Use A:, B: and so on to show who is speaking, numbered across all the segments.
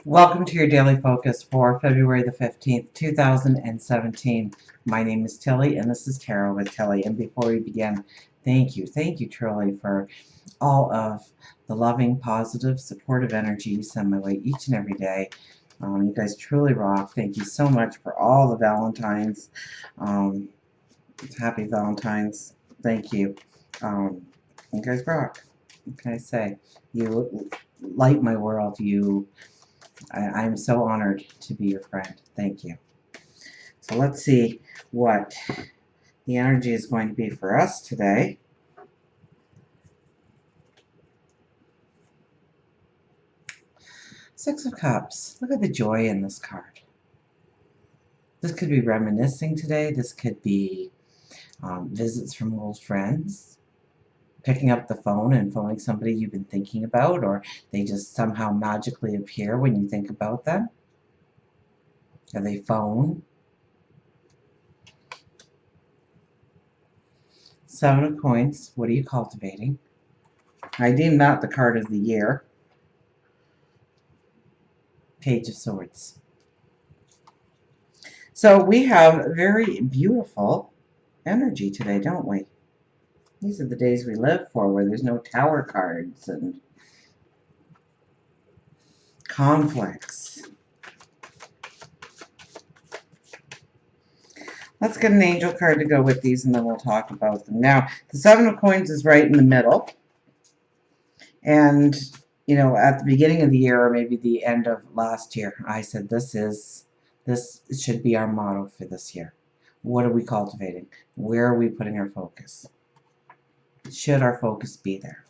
A: Welcome to your daily focus for February the 15th, 2017. My name is Tilly, and this is Tarot with Tilly. And before we begin, thank you truly for all of the loving, positive, supportive energy you send my way each and every day. You guys truly rock. Thank you so much for all the Valentines. Um, Happy Valentines. Thank you. You guys rock. What can I say? You light my world. I'm so honored to be your friend. Thank you. So let's see what the energy is going to be for us today. Six of Cups. Look at the joy in this card. This could be reminiscing today. This could be visits from old friends. Picking up the phone and phoning somebody you've been thinking about, or they just somehow magically appear when you think about them. Or they phone. Seven of Coins. What are you cultivating? I deem that the card of the year. Page of Swords. So we have very beautiful energy today, don't we? These are the days we live for, where there's no tower cards and conflicts. Let's get an angel card to go with these, and then we'll talk about them. Now, the Seven of Coins is right in the middle. And, you know, at the beginning of the year, or maybe the end of last year, I said this should be our motto for this year. What are we cultivating? Where are we putting our focus? Should our focus be there?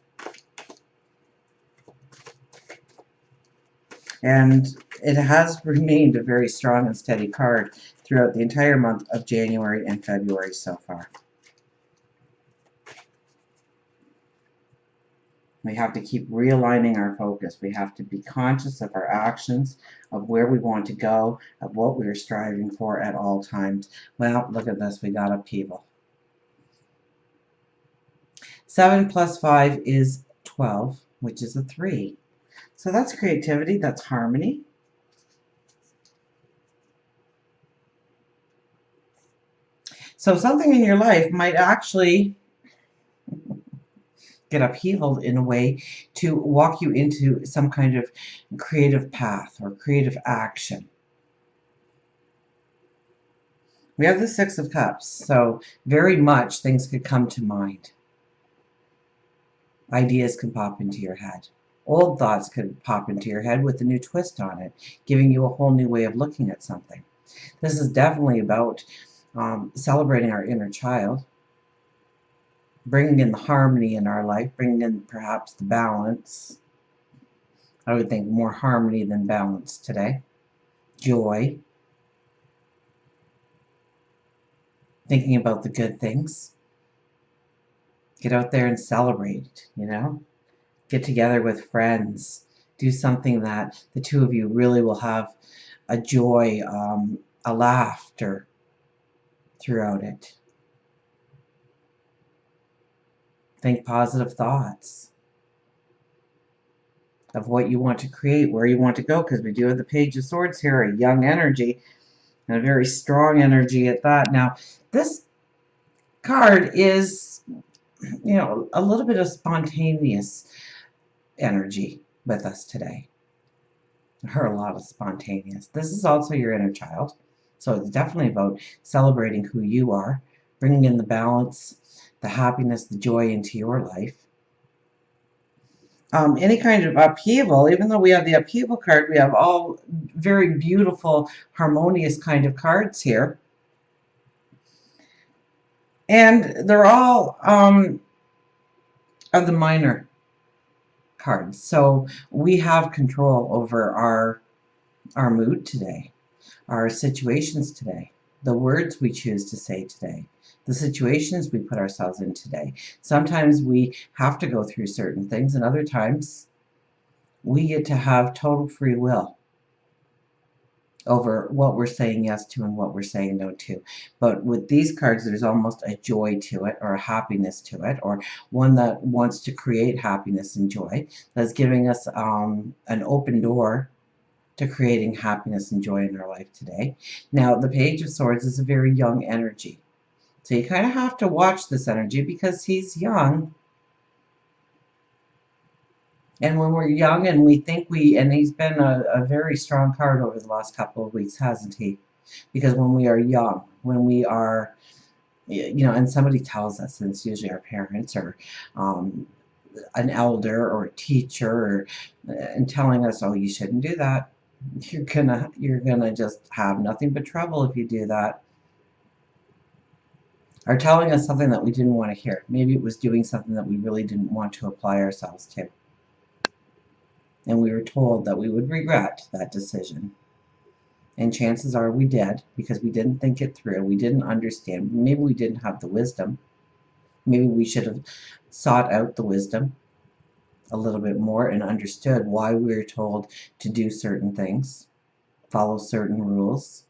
A: And it has remained a very strong and steady card throughout the entire month of January and February so far. We have to keep realigning our focus. We have to be conscious of our actions, of where we want to go, of what we are striving for at all times. Well, look at this. We got upheaval. 7 plus 5 is 12, which is a 3. So that's creativity. That's harmony. So something in your life might actually get upheavaled in a way to walk you into some kind of creative path or creative action. We have the Six of Cups, so very much things could come to mind. Ideas can pop into your head. Old thoughts could pop into your head with a new twist on it, giving you a whole new way of looking at something. This is definitely about celebrating our inner child, bringing in the harmony in our life, bringing in perhaps the balance. I would think more harmony than balance today. Joy. Thinking about the good things. Get out there and celebrate, you know? Get together with friends. Do something that the two of you really will have a joy, a laughter throughout it. Think positive thoughts of what you want to create, where you want to go, because we do have the Page of Swords here, a young energy, and a very strong energy at that. Now, this card is, you know, a little bit of spontaneous energy with us today. I heard a lot of spontaneous. This is also your inner child, so it's definitely about celebrating who you are, bringing in the balance, the happiness, the joy into your life. Any kind of upheaval, even though we have the upheaval card, we have all very beautiful, harmonious kind of cards here. And they're all of the minor cards. So we have control over our mood today, our situations today, the words we choose to say today, the situations we put ourselves in today. Sometimes we have to go through certain things, and other times we get to have total free will over what we're saying yes to and what we're saying no to. But with these cards, there's almost a joy to it, or a happiness to it, or one that wants to create happiness and joy, that's giving us an open door to creating happiness and joy in our life today. Now, the Page of Swords is a very young energy. So you kind of have to watch this energy because he's young. And when we're young and we think and he's been a very strong card over the last couple of weeks, hasn't he? Because when we are young, when we are, and somebody tells us, and it's usually our parents or an elder or a teacher, and telling us, oh, you shouldn't do that. You're gonna just have nothing but trouble if you do that. Or telling us something that we didn't want to hear. Maybe it was doing something that we really didn't want to apply ourselves to. And we were told that we would regret that decision. And chances are we did, because we didn't think it through. We didn't understand. Maybe we didn't have the wisdom. Maybe we should have sought out the wisdom a little bit more and understood why we were told to do certain things, follow certain rules,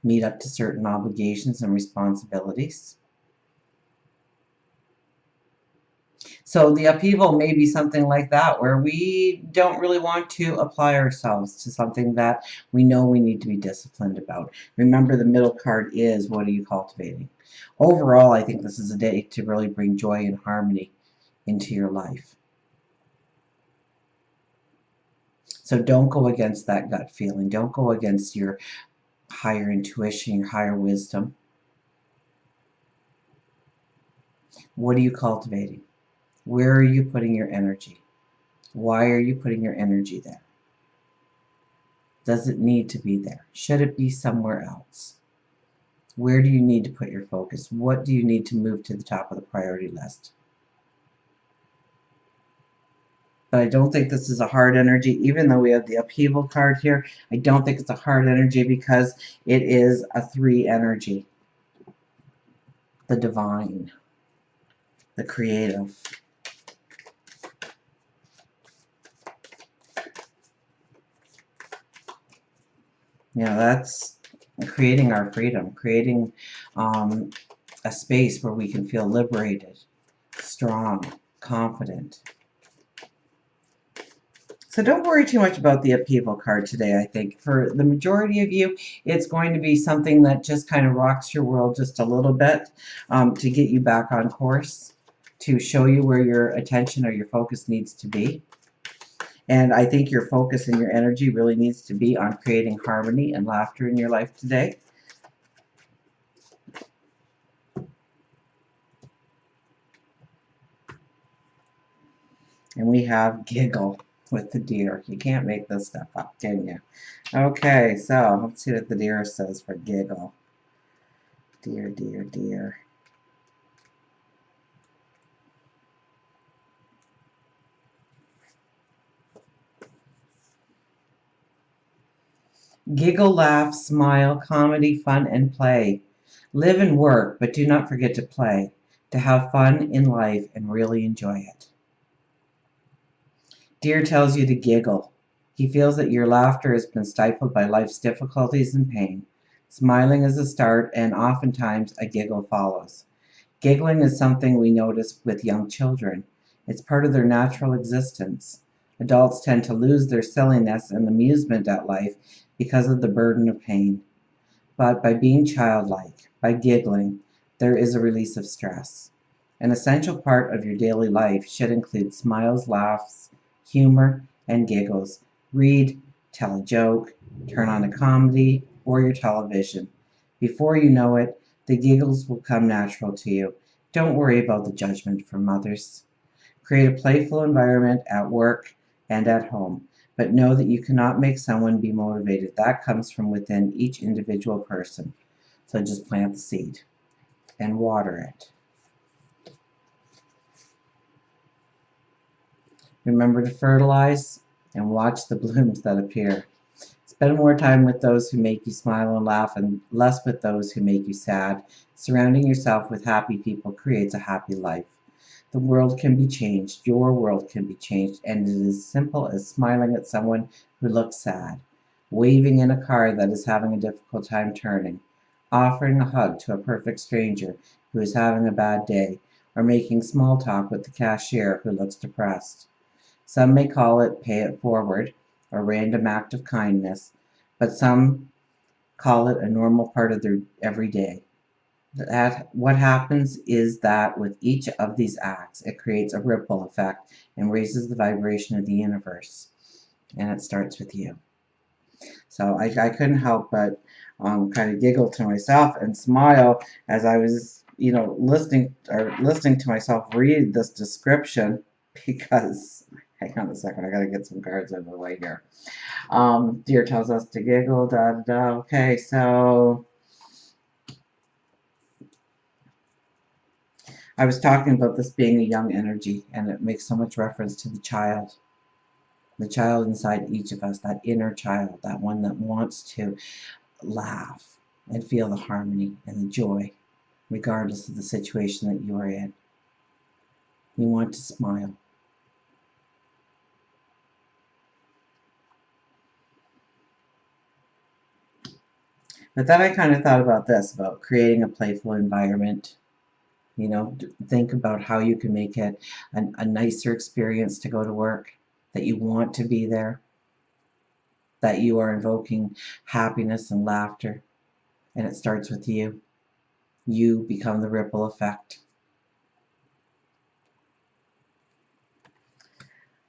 A: meet up to certain obligations and responsibilities. So the upheaval may be something like that, where we don't really want to apply ourselves to something that we know we need to be disciplined about. Remember, the middle card is, what are you cultivating? Overall, I think this is a day to really bring joy and harmony into your life. So don't go against that gut feeling. Don't go against your higher intuition, your higher wisdom. What are you cultivating? Where are you putting your energy? Why are you putting your energy there? Does it need to be there? Should it be somewhere else? Where do you need to put your focus? What do you need to move to the top of the priority list? But I don't think this is a hard energy, even though we have the upheaval card here. I don't think it's a hard energy because it is a 3 energy. The divine, the creative. That's creating our freedom, creating a space where we can feel liberated, strong, confident. So don't worry too much about the upheaval card today, I think. For the majority of you, it's going to be something that just kind of rocks your world just a little bit to get you back on course, to show you where your attention or your focus needs to be. And I think your focus and your energy really needs to be on creating harmony and laughter in your life today. And we have giggle with the deer. You can't make this stuff up, can you? Okay, so let's see what the deer says for giggle. Deer, deer, deer. Giggle, laugh, smile, comedy, fun, and play. Live and work, but do not forget to play, to have fun in life and really enjoy it. Deer tells you to giggle. He feels that your laughter has been stifled by life's difficulties and pain. Smiling is a start, and oftentimes a giggle follows. Giggling is something we notice with young children. It's part of their natural existence. Adults tend to lose their silliness and amusement at life because of the burden of pain. But by being childlike, by giggling, there is a release of stress. An essential part of your daily life should include smiles, laughs, humor, and giggles. Read, tell a joke, turn on a comedy or your television. Before you know it, the giggles will come natural to you. Don't worry about the judgment from others. Create a playful environment at work and at home, but know that you cannot make someone be motivated. That comes from within each individual person. So just plant the seed and water it. Remember to fertilize and watch the blooms that appear. Spend more time with those who make you smile and laugh and less with those who make you sad. Surrounding yourself with happy people creates a happy life. The world can be changed. Your world can be changed. And it is as simple as smiling at someone who looks sad, waving in a car that is having a difficult time turning, offering a hug to a perfect stranger who is having a bad day, or making small talk with the cashier who looks depressed. Some may call it pay it forward. a random act of kindness, but some call it a normal part of their everyday. That what happens is that with each of these acts, it creates a ripple effect and raises the vibration of the universe. And it starts with you. So I couldn't help but kind of giggle to myself and smile as I was, listening to myself read this description because, hang on a second, I got to get some cards out of the way here. Deer tells us to giggle, da da da. Okay, so I was talking about this being a young energy, and it makes so much reference to the child inside each of us, that inner child, that one that wants to laugh and feel the harmony and the joy, regardless of the situation that you are in. You want to smile. But then I kind of thought about this, about creating a playful environment. Think about how you can make it a nicer experience to go to work, that you want to be there, that you are invoking happiness and laughter, and it starts with you. You become the ripple effect.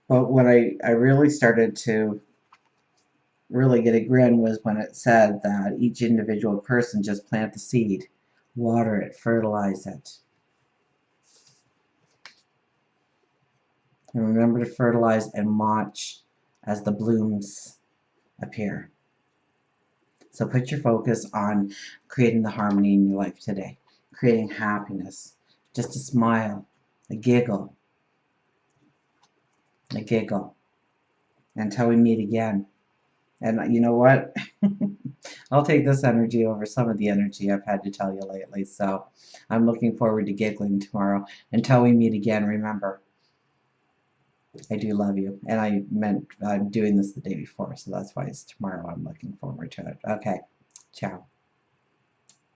A: But when I really started to really get a grin was when it said that each individual person just plant the seed, water it, fertilize it. And remember to fertilize and watch as the blooms appear. So put your focus on creating the harmony in your life today, creating happiness, just a smile, a giggle, until we meet again. And you know what? I'll take this energy over some of the energy I've had to tell you lately. So I'm looking forward to giggling tomorrow. Until we meet again, remember, I do love you. And I'm doing this the day before, so that's why it's tomorrow. I'm looking forward to it. Okay, ciao.